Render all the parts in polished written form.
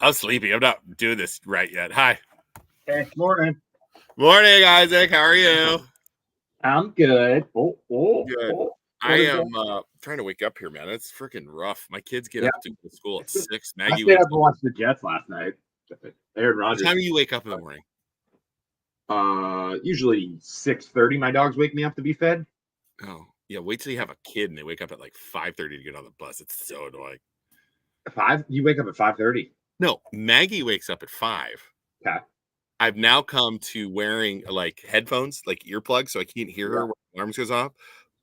I'm sleepy. I'm not doing this right yet. Hi. Hey, morning. Morning, Isaac. How are you? I'm good. Good. I am trying to wake up here, man. It's freaking rough. My kids get up to go to school at 6. I stayed up and watched the Jets last night. Aaron Rodgers. What time do you wake up in the morning? Usually 6:30. My dogs wake me up to be fed. Oh, yeah. Wait till you have a kid and they wake up at like 5:30 to get on the bus. It's so annoying. 5? You wake up at 5:30? No, Maggie wakes up at 5. Okay. I've now come to wearing like headphones, like earplugs, so I can't hear her when the alarms goes off.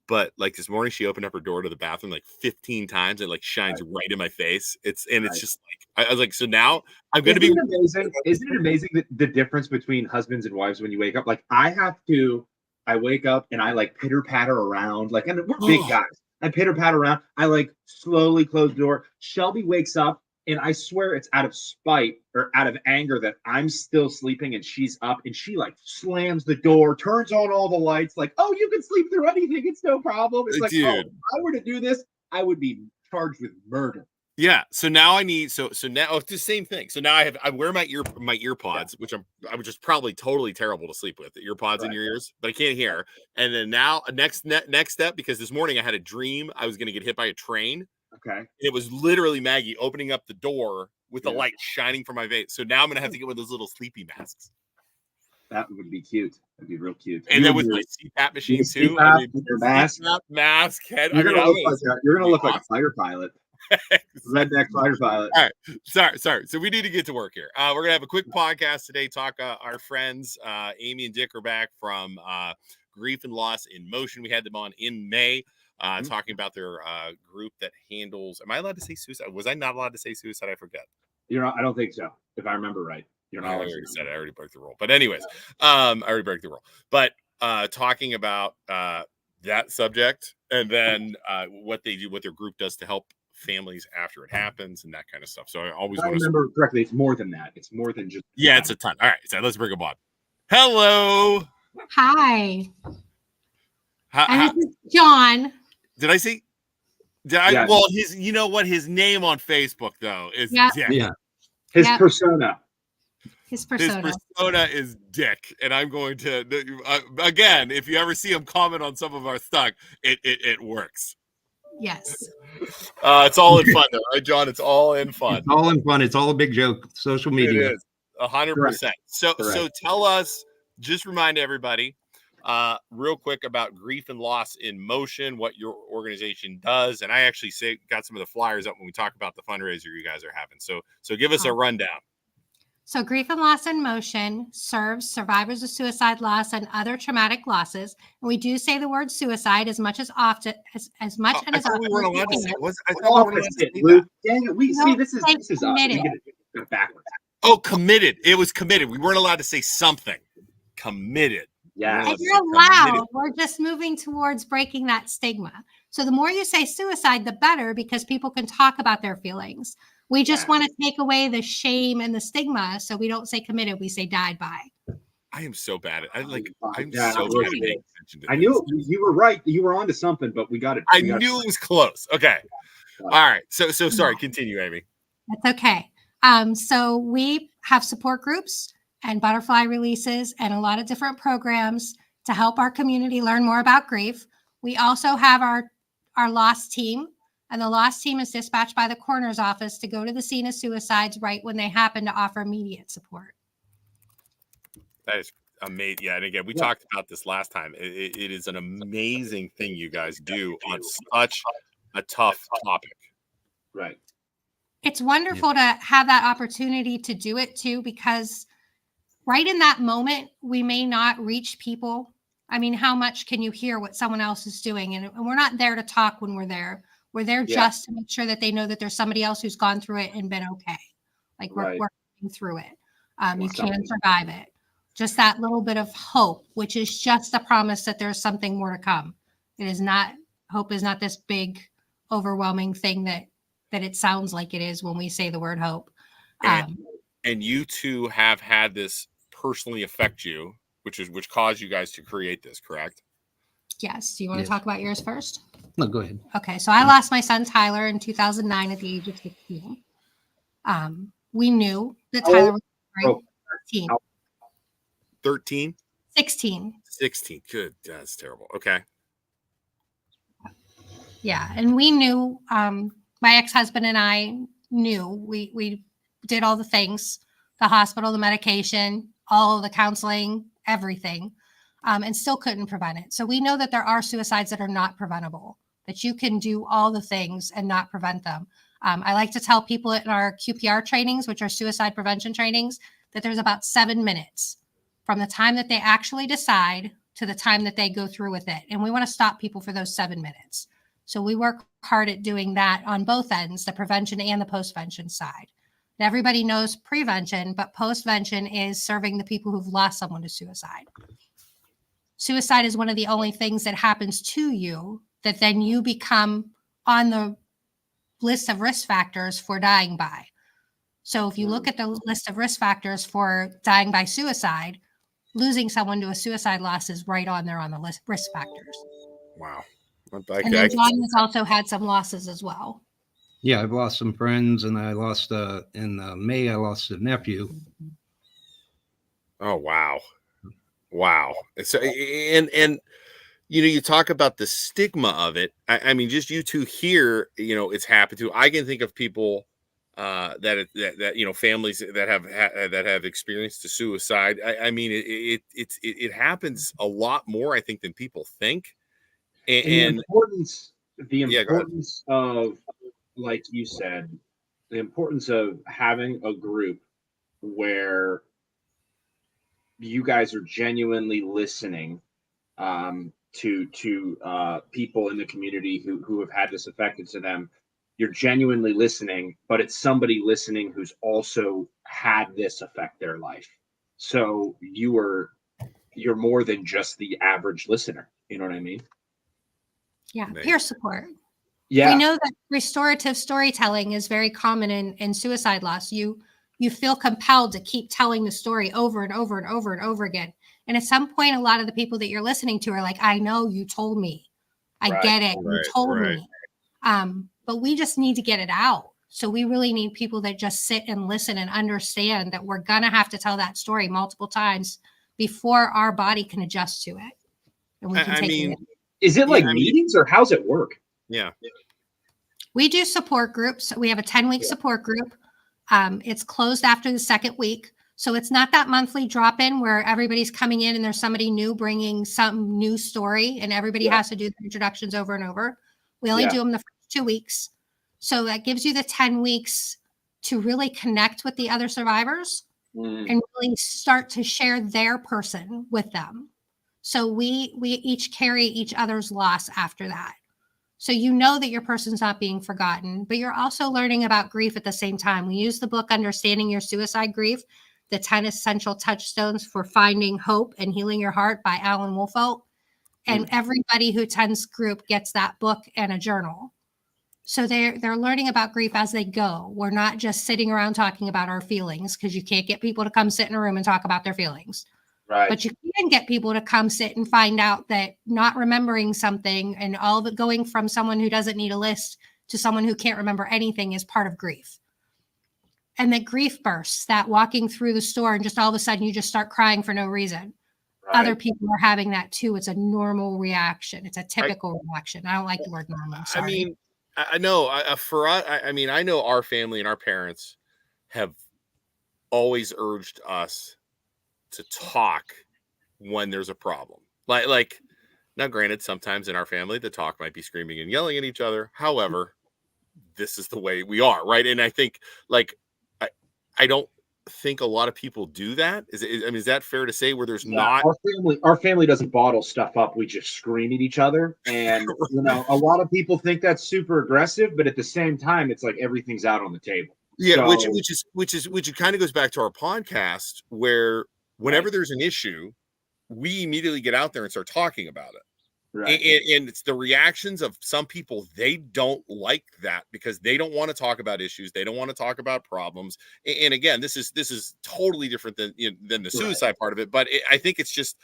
But like this morning, she opened up her door to the bathroom like 15 times. It like shines right in my face. It's just like I was like, so now I'm going to be amazing. Isn't it amazing that the difference between husbands and wives when you wake up? Like I wake up and I like pitter patter around. Like, and we're big guys. I pitter patter around. I like slowly close the door. Shelby wakes up. And I swear it's out of spite or out of anger that I'm still sleeping and she's up, and she like slams the door, turns on all the lights, like, oh, you can sleep through anything. It's no problem. It's like, dude, oh, if I were to do this, I would be charged with murder. Yeah. So now I need so now it's the same thing. So now I wear my earpods, which I'm just probably totally terrible to sleep with. The earpods in your ears, but I can't hear. And then now next step, because this morning I had a dream I was going to get hit by a train. Okay. It was literally Maggie opening up the door with the light shining from my face. So now I'm going to have to get one of those little sleepy masks. That would be cute. That'd be real cute. And then with my CPAP machine too. Your mask. Mask head. You're going to look like a fighter pilot. Redneck fighter pilot. All right. Sorry. So we need to get to work here. We're going to have a quick podcast today. Talk our friends, Amy and Dick are back from Grief and Loss in Motion. We had them on in May. Talking about their group that handles. Am I allowed to say suicide? Was I not allowed to say suicide? I forget. You're not. I don't think so. If I remember right, you're not. I already said it. I already broke the rule. But anyways, I already broke the rule. But talking about that subject, and then what they do, what their group does to help families after it happens, and that kind of stuff. So I always want to remember correctly. It's more than that. It's more than just. Yeah, it's a ton. All right, so let's bring them on. Hello. Hi. This is John. Did I see? Well, his, you know what? His name on Facebook though is Dick. Yeah. His persona. His persona is Dick, and I'm going to again. If you ever see him comment on some of our stuff, it works. Yes. It's all in fun, though, right, John? It's all in fun. It's all in fun. It's all a big joke. Social media. It is 100%. So tell us. Just remind everybody. Real quick about Grief and Loss in Motion, what your organization does, and I actually got some of the flyers up when we talk about the fundraiser you guys are having. So give us a rundown. So Grief and Loss in Motion serves survivors of suicide loss and other traumatic losses. And we do say the word suicide as much as often as much and as often. We weren't allowed to say. This is backwards. Oh, committed. It was committed. We weren't allowed to say something. Committed. Yeah, and you're allowed. We're just moving towards breaking that stigma. So the more you say suicide, the better, because people can talk about their feelings. We just want to take away the shame and the stigma, so we don't say committed. We say died by. I am so bad at. I'm so bad at paying attention to I knew you were right. You were onto something, but we got it. I knew it was close. Okay. All right. So sorry. Continue, Amy. That's okay. So we have support groups and butterfly releases and a lot of different programs to help our community learn more about grief. We also have our loss team, and the loss team is dispatched by the coroner's office to go to the scene of suicides right when they happen to offer immediate support. That is amazing. Yeah, and again, we talked about this last time. It is an amazing thing you guys do on such a tough topic. Right. It's wonderful to have that opportunity to do it too, because right in that moment, we may not reach people. I mean, how much can you hear what someone else is doing? And we're not there to talk when we're there. We're there just to make sure that they know that there's somebody else who's gone through it and been okay. Like we're working through it. You can survive it. Just that little bit of hope, which is just a promise that there's something more to come. It is not, hope is not this big, overwhelming thing that it sounds like it is when we say the word hope. And you two have had this personally affect you, which caused you guys to create this, correct? Yes. Do you want to talk about yours first? No, go ahead. Okay. So I lost my son, Tyler, in 2009 at the age of 16. we knew that How Tyler old? was Oh, 13, how- 13, 16. 16. Good. That's terrible. Okay. Yeah. And we knew, my ex-husband and I knew we did all the things, the hospital, the medication, all of the counseling, everything, and still couldn't prevent it. So we know that there are suicides that are not preventable, that you can do all the things and not prevent them. I like to tell people in our QPR trainings, which are suicide prevention trainings, that there's about 7 minutes from the time that they actually decide to the time that they go through with it. And we want to stop people for those 7 minutes. So we work hard at doing that on both ends, the prevention and the postvention side. And everybody knows prevention, but postvention is serving the people who've lost someone to suicide. Suicide is one of the only things that happens to you that then you become on the list of risk factors for dying by. So if you look at the list of risk factors for dying by suicide, losing someone to a suicide loss is right on there on the list risk factors. Wow. And then John has also had some losses as well. Yeah, I've lost some friends, and I lost in May. I lost a nephew. Oh, wow. Wow. So, and you talk about the stigma of it. I mean, just you two here, it's happened to. I can think of people that families that have experienced a suicide. I mean, it happens a lot more, I think, than people think. And the Yeah, go ahead. importance of, like you said, the importance of having a group where you guys are genuinely listening to people in the community who have had this affected to them. You're genuinely listening, but it's somebody listening who's also had this affect their life. So you're more than just the average listener. You know what I mean? Yeah, Amazing. peer support. Yeah. We know that restorative storytelling is very common in suicide loss. You feel compelled to keep telling the story over and over and over and over again. And at some point, a lot of the people that you're listening to are like, I know you told me. I get it. You told me. But we just need to get it out. So we really need people that just sit and listen and understand that we're going to have to tell that story multiple times before our body can adjust to it. And we can take it. Is it like meetings or how's it work? Yeah. We do support groups. We have a 10-week support group. It's closed after the second week. So it's not that monthly drop-in where everybody's coming in and there's somebody new bringing some new story and everybody has to do the introductions over and over. We only do them the first 2 weeks. So that gives you the 10 weeks to really connect with the other survivors and really start to share their person with them. So we each carry each other's loss after that. So you know that your person's not being forgotten, but you're also learning about grief at the same time. We use the book Understanding Your Suicide Grief, the 10 Essential Touchstones for Finding Hope and Healing Your Heart by Alan Wolfelt. And everybody who attends group gets that book and a journal. So they're learning about grief as they go. We're not just sitting around talking about our feelings because you can't get people to come sit in a room and talk about their feelings. Right. But you can get people to come sit and find out that not remembering something and all of it going from someone who doesn't need a list to someone who can't remember anything is part of grief. And that grief bursts, that walking through the store and just all of a sudden you just start crying for no reason. Right. Other people are having that too. It's a normal reaction. It's a typical reaction. I don't like the word normal. Sorry. I mean, I know for us, I mean, I know our family and our parents have always urged us to talk when there's a problem. Like now, granted, sometimes in our family, the talk might be screaming and yelling at each other. However, this is the way we are, right? And I think, I don't think a lot of people do that. Is that fair to say? Where there's not our family doesn't bottle stuff up. We just scream at each other, and a lot of people think that's super aggressive, but at the same time, it's like everything's out on the table. Yeah, which kind of goes back to our podcast where whenever there's an issue, we immediately get out there and start talking about it. Right. And it's the reactions of some people. They don't like that because they don't want to talk about issues. They don't want to talk about problems. And again, this is totally different than the suicide part of it. But I think it's just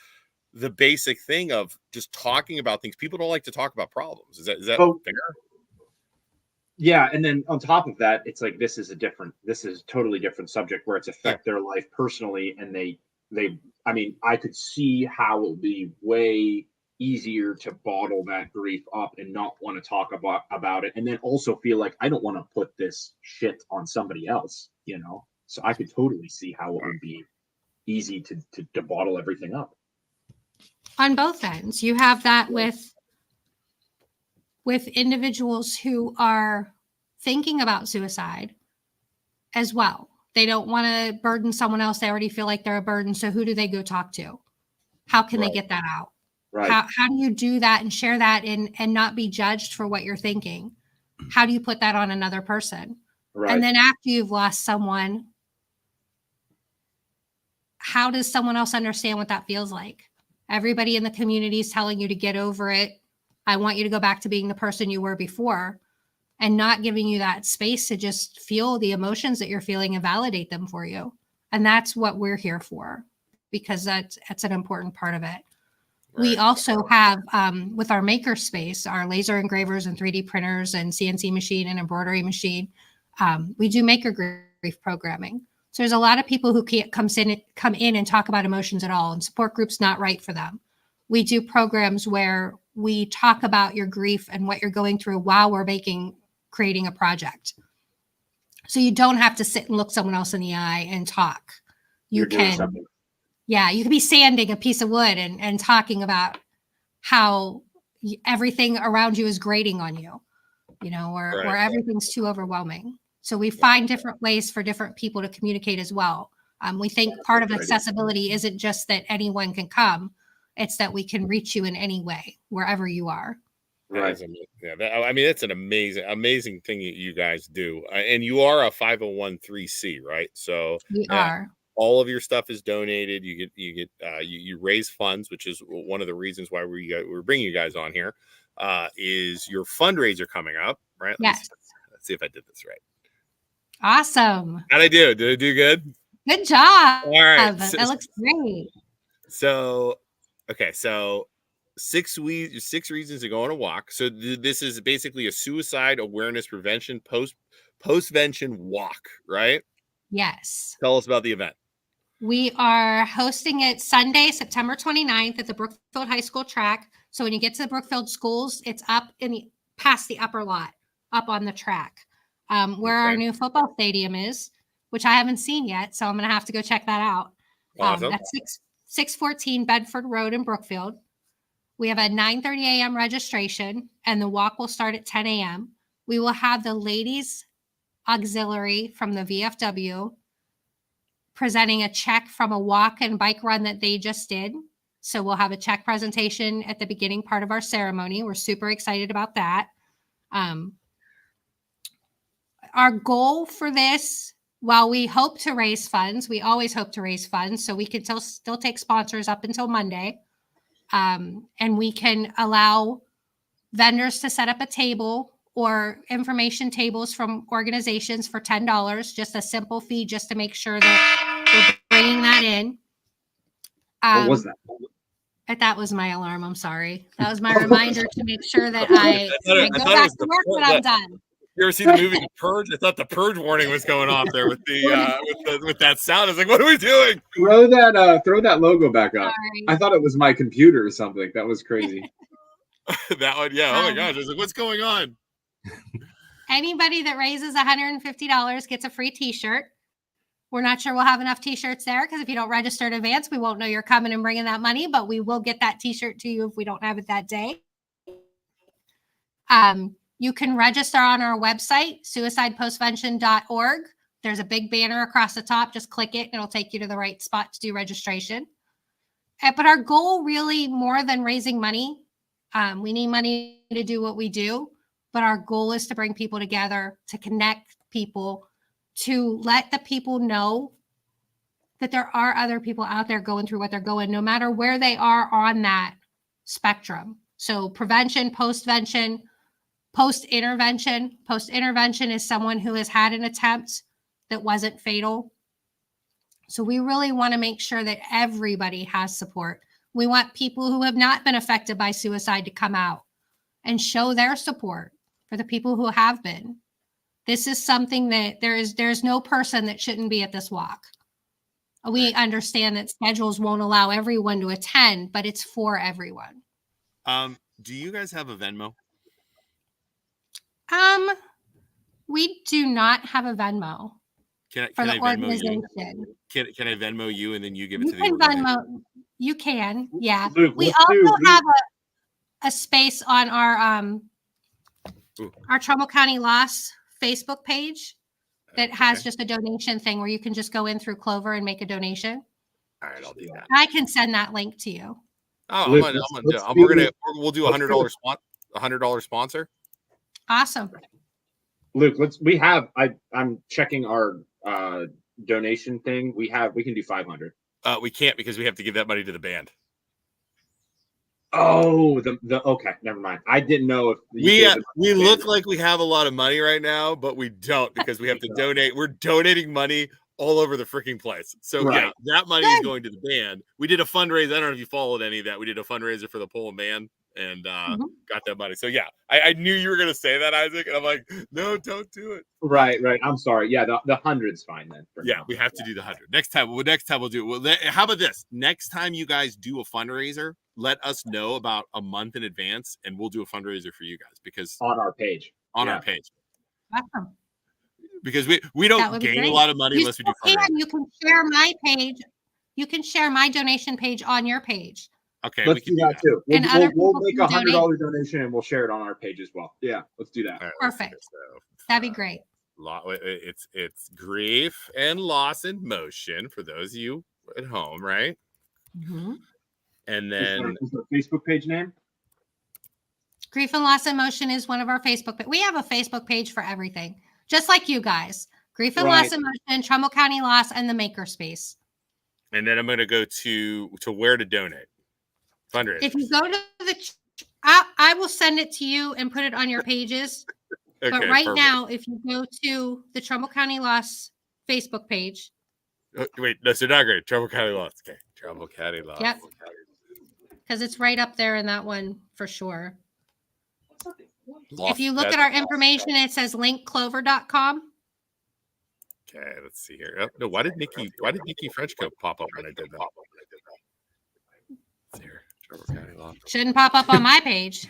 the basic thing of just talking about things. People don't like to talk about problems. Is that fair? Yeah, and then on top of that, it's like this is totally different subject where it's Yeah. affect their life personally, and they I mean, I could see how it would be way easier to bottle that grief up and not want to talk about it, and then also feel like I don't want to put this shit on somebody else, you know. So I could totally see how it would be easy to bottle everything up. On both ends, you have that with individuals who are thinking about suicide as well. They don't want to burden someone else. They already feel like they're a burden. So who do they go talk to? How can they Right. get that out? Right. How do you do that and share that and not be judged for what you're thinking? How do you put that on another person? Right. And then after you've lost someone, how does someone else understand what that feels like? Everybody in the community is telling you to get over it. I want you to go back to being the person you were before, and not giving you that space to just feel the emotions that you're feeling and validate them for you. And that's what we're here for, because that's an important part of it. We Right. also have, with our maker space, our laser engravers and 3D printers and CNC machine and embroidery machine, we do maker grief programming. So there's a lot of people who can't come in and talk about emotions at all, and support groups not right for them. We do programs where we talk about your grief and what you're going through while we're creating a project. So you don't have to sit and look someone else in the eye and talk. You You're doing can, something. yeah, you could be sanding a piece of wood and talking about how everything around you is grating on you, you know, or Right. everything's too overwhelming. So we find different ways for different people to communicate as well. We think part of accessibility isn't just that anyone can come, it's that we can reach you in any way, wherever you are. Right. I mean, that's an amazing thing you guys do. And you are a 501(c), right? So We are. all of your stuff is donated. You raise funds, which is one of the reasons why we're bringing you guys on here. Is your fundraiser coming up, right? Yes. Let's see if I did this right. Awesome. How'd I do? Did I do good? Good job. All right. That looks great. So, okay. So 6 reasons to go on a walk. So this is basically a suicide awareness prevention postvention walk, right? Yes. Tell us about the event. We are hosting it Sunday, September 29th at the Brookfield High School track. So when you get to the Brookfield schools, it's up past the upper lot, up on the track, where our new football stadium is, which I haven't seen yet. So I'm going to have to go check that out. Awesome. That's 614 Bedford Road in Brookfield. We have a 9:30 a.m. registration, and the walk will start at 10 a.m. We will have the ladies auxiliary from the VFW presenting a check from a walk and bike run that they just did. So we'll have a check presentation at the beginning part of our ceremony. We're super excited about that. Our goal for this, while we hope to raise funds, we always hope to raise funds, so we can still take sponsors up until Monday. And we can allow vendors to set up a table or information tables from organizations for $10, just a simple fee, just to make sure that we're bringing that in. What was that? That was my alarm. I'm sorry. That was my reminder to make sure that I go back to work when I'm done. You ever seen the movie The Purge? I thought the Purge warning was going off there with the with that sound. I was like, what are we doing? Throw that logo back up. Sorry. I thought it was my computer or something. That was crazy. That one, yeah. Oh my gosh. I was like, what's going on? Anybody that raises $150 gets a free t-shirt. We're not sure we'll have enough t-shirts there, because if you don't register in advance, we won't know you're coming and bringing that money, but we will get that t-shirt to you if we don't have it that day. You can register on our website, suicidepostvention.org. There's a big banner across the top. Just click it. It'll take you to the right spot to do registration. But our goal, really, more than raising money, we need money to do what we do, but our goal is to bring people together, to connect people, to let the people know that there are other people out there going through what they're going, no matter where they are on that spectrum. So prevention, postvention, post-intervention. Post-intervention is someone who has had an attempt that wasn't fatal. So we really want to make sure that everybody has support. We want people who have not been affected by suicide to come out and show their support for the people who have been. This is something that there's no person that shouldn't be at this walk. We understand that schedules won't allow everyone to attend, but it's for everyone. Do you guys have a Venmo? We do not have a Venmo Can for the I Venmo organization. you? Can I Venmo you and then you give it You to the can organization? Venmo. You can, yeah. Luke, We let's also do- have a space on our Trumbull County Loss Facebook page that has just a donation thing where you can just go in through Clover and make a donation. All right, I'll do that. I can send that link to you. Oh, Luke, we'll do $100 sponsor. Awesome. Luke, I'm checking our donation thing. We can do 500. We can't because we have to give that money to the band. Oh, the okay, never mind. I didn't know if we look like we have a lot of money right now, but we don't because we have to donate. We're donating money all over the freaking place. So yeah, that money is going to the band. We did a fundraiser. I don't know if you followed any of that. We did a fundraiser for the Pullman band and got that money. So yeah, I knew you were gonna say that, Isaac, and I'm like, no, don't do it. Right. I'm sorry. Yeah, the 100's fine then. Yeah, we have to do the 100 next time. Well, next time we'll do it. Well, how about this? Next time you guys do a fundraiser, let us know about a month in advance, and we'll do a fundraiser for you guys because on our page. Our page. Awesome. Because we don't gain a lot of money unless we do fundraising. You can share my page. You can share my donation page on your page. Okay, let's do that too. We'll make a $100 donation and we'll share it on our page as well. Yeah, let's do that. Right, perfect. That'd be great. It's Grief and Loss in Motion for those of you at home, right? Mm-hmm. And then is the Facebook page name? Grief and Loss in Motion is one of our Facebook. We have a Facebook page for everything, just like you guys. Grief and Loss in Motion, Trumbull County Loss, and the Makerspace. And then I'm going to go to where to donate. Fundraiser. If you go to I will send it to you and put it on your pages. Okay, but right now, if you go to the Trumbull County Loss Facebook page. Wait, no, so not great. Trumbull County Loss. Okay. Trumbull County Loss. Yep. Because it's right up there in that one for sure. If you look at our information, it says linkclover.com. Okay, let's see here. Oh, no, why did Nikki Frenchco pop up when I did that? Let's see here. Trumbull County Loss. Shouldn't pop up on my page.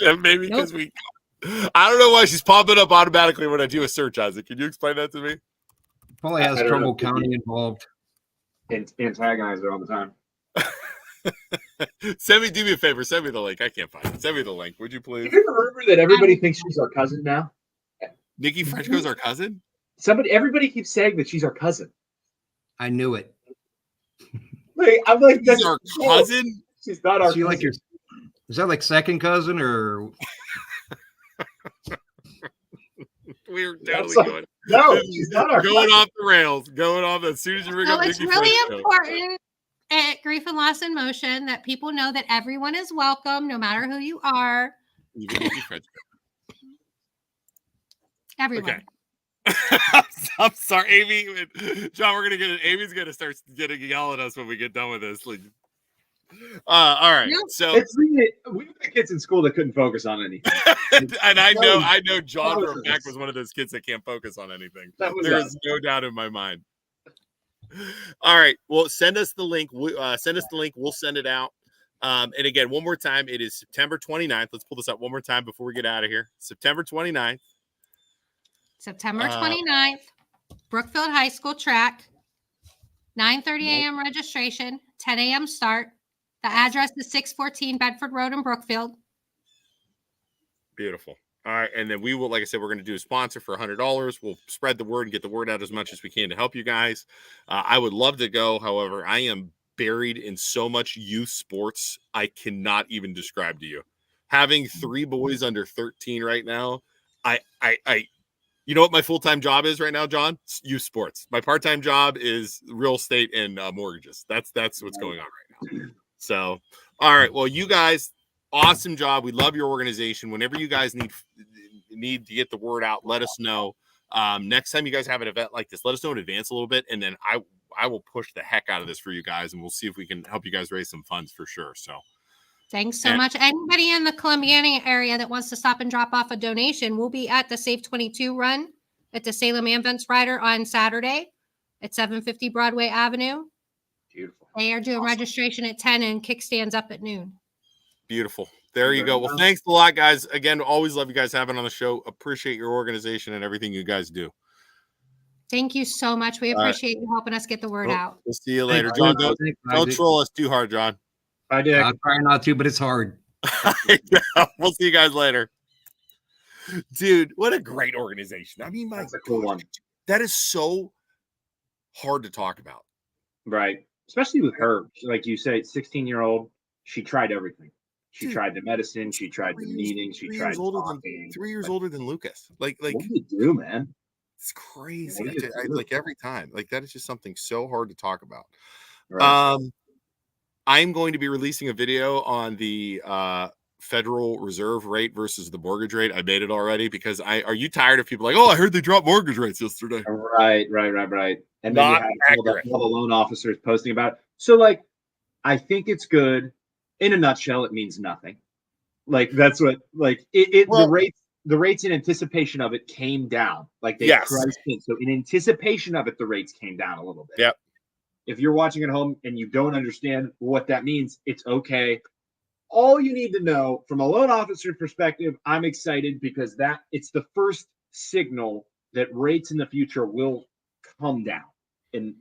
Maybe because I don't know why she's popping up automatically when I do a search, Isaac. Can you explain that to me? Probably has Trumbull County involved. Antagonize her all the time. Do me a favor. Send me the link. I can't find it. Send me the link, would you please? Do you remember that everybody thinks she's our cousin now? Nikki Frenchco's our cousin? Everybody keeps saying that she's our cousin. I knew it. I'm like, she's our cousin? She's not our cousin. Like is that like second cousin or? We're totally going. No, she's not our going cousin. Off the rails. Going off as soon as you bring up Nikki it's really important at Grief and Loss in Motion that people know that everyone is welcome, no matter who you are. Everyone. Okay. I'm sorry, Amy. John, Amy's gonna start getting yell at us when we get done with this. Like, all right. So we got kids in school that couldn't focus on anything. And I know John for a fact was one of those kids that can't focus on anything. There is no doubt in my mind. All right. Well, send us the link. We'll send it out. And again, one more time, it is September 29th. Let's pull this up one more time before we get out of here. September 29th. September 29th, Brookfield High School track, 9:30 a.m. registration, 10 a.m. start. The address is 614 Bedford Road in Brookfield. Beautiful. All right. And then we will, like I said, we're going to do a sponsor for $100. We'll spread the word and get the word out as much as we can to help you guys. I would love to go. However, I am buried in so much youth sports I cannot even describe to you. Having 3 boys under 13 right now, you know what my full-time job is right now, John? Youth sports. My part-time job is real estate and mortgages. That's what's going on right now. So, all right. Well, you guys, awesome job. We love your organization. Whenever you guys need to get the word out, let us know. Next time you guys have an event like this, let us know in advance a little bit, and then I will push the heck out of this for you guys, and we'll see if we can help you guys raise some funds for sure. So, Thanks so much. Anybody in the Columbiana area that wants to stop and drop off a donation, we'll be at the Save 22 run at the Salem Ambulance Rider on Saturday at 750 Broadway Avenue. Beautiful. They are doing registration at 10 and kickstands up at noon. Beautiful. There you go. Well, thanks a lot, guys. Again, always love you guys having on the show. Appreciate your organization and everything you guys do. Thank you so much. We appreciate you helping us get the word out. We'll see you later. John, don't troll us too hard, John. I did. I'll try not to, but it's hard. We'll see you guys later. Dude, what a great organization. I mean, that's a cool one. That is so hard to talk about. Right. Especially with her. Like you say, 16-year-old, she tried everything. She tried the medicine. She tried the meetings. She tried talking. 3 years older than Lucas. Like, what do you do, man? It's crazy. Like every time. Like that is just something so hard to talk about. Right. I'm going to be releasing a video on the Federal Reserve rate versus the mortgage rate. I made it already because are you tired of people like, oh, I heard they dropped mortgage rates yesterday? Right. And then you have all the loan officers posting about it. So, like, I think it's good. In a nutshell, it means nothing. Like, that's what, like, the rates in anticipation of it came down. Like, they priced in. So, in anticipation of it, the rates came down a little bit. Yep. If you're watching at home and you don't understand what that means, it's okay. All you need to know from a loan officer's perspective, I'm excited because it's the first signal that rates in the future will come down, in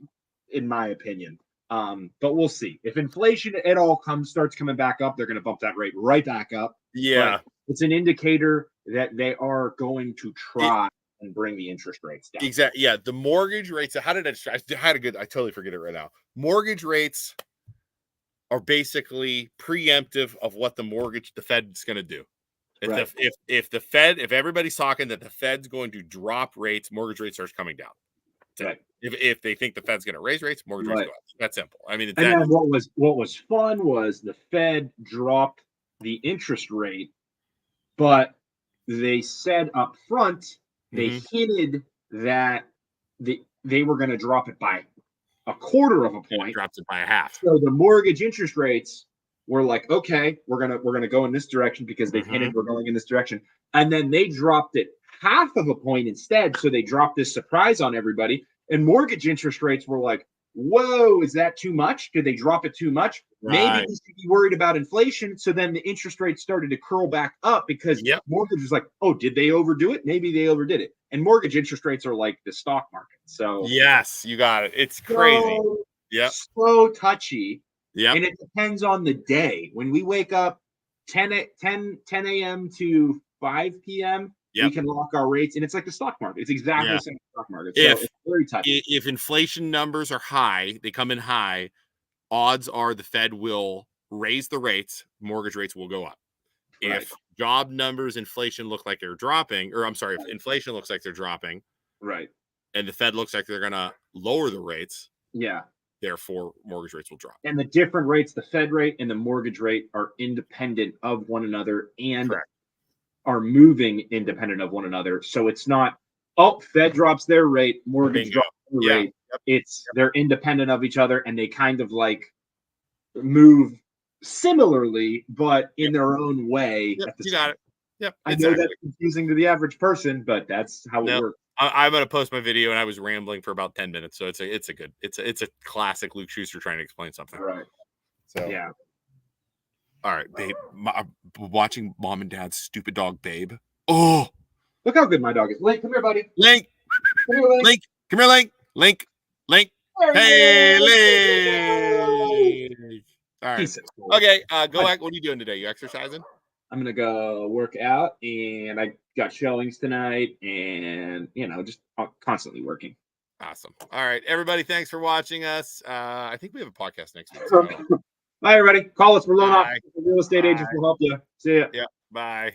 my opinion. But we'll see. If inflation at all starts coming back up, they're going to bump that rate right back up. Yeah. But it's an indicator that they are going to try and bring the interest rates down. Exactly. Yeah. The mortgage rates. How did I totally forget it right now. Mortgage rates are basically preemptive of what the Fed's going to do. If everybody's talking that the Fed's going to drop rates, mortgage rates starts coming down. Right. If they think the Fed's going to raise rates, mortgage rates go up. That's simple. I mean, then what was fun was the Fed dropped the interest rate, but they said up front, they hinted that they were going to drop it by a quarter of a point. Drops it by a half. So the mortgage interest rates were like, okay, we're gonna go in this direction because they've hinted we're going in this direction, and then they dropped it half of a point instead. So they dropped this surprise on everybody, and mortgage interest rates were like, whoa, is that too much? Did they drop it too much? Right. Maybe we should be worried about inflation. So then the interest rates started to curl back up because mortgage was like, oh, did they overdo it? Maybe they overdid it. And mortgage interest rates are like the stock market. So yes, you got it. It's crazy. So touchy. Yeah. And it depends on the day. When we wake up 10 a.m. to 5 p.m., we can lock our rates, and it's like the stock market. It's exactly the same stock market. So it's very touchy. If inflation numbers are high, they come in high, odds are the Fed will raise the rates, mortgage rates will go up. Right. If job numbers, inflation look like they're dropping, if inflation looks like they're dropping, right, and the Fed looks like they're going to lower the rates, therefore mortgage rates will drop. And the different rates, the Fed rate and the mortgage rate, are independent of one another and are moving independent of one another. So it's not, Fed drops their rate, mortgage drops their rate. They're independent of each other, and they kind of like move similarly, but in their own way. You got it. Yep. I know that's confusing to the average person, but that's how it works. I'm going to post my video, and I was rambling for about 10 minutes. So it's a classic Luke Schuster trying to explain something. Right. So yeah. All right, babe. Watching mom and dad's stupid dog, Babe. Oh, look how good my dog is. Link, come here, buddy. Link. Come here, Link. Come here, Link. Link. Hey, Link. All right. Okay, go back. What are you doing today? You exercising? I'm going to go work out, and I got showings tonight, and, just constantly working. Awesome. All right, everybody, thanks for watching us. I think we have a podcast next week. So. Bye, everybody. Call us. We're loan officers. Real estate agents will help you. See ya. Yeah. Bye.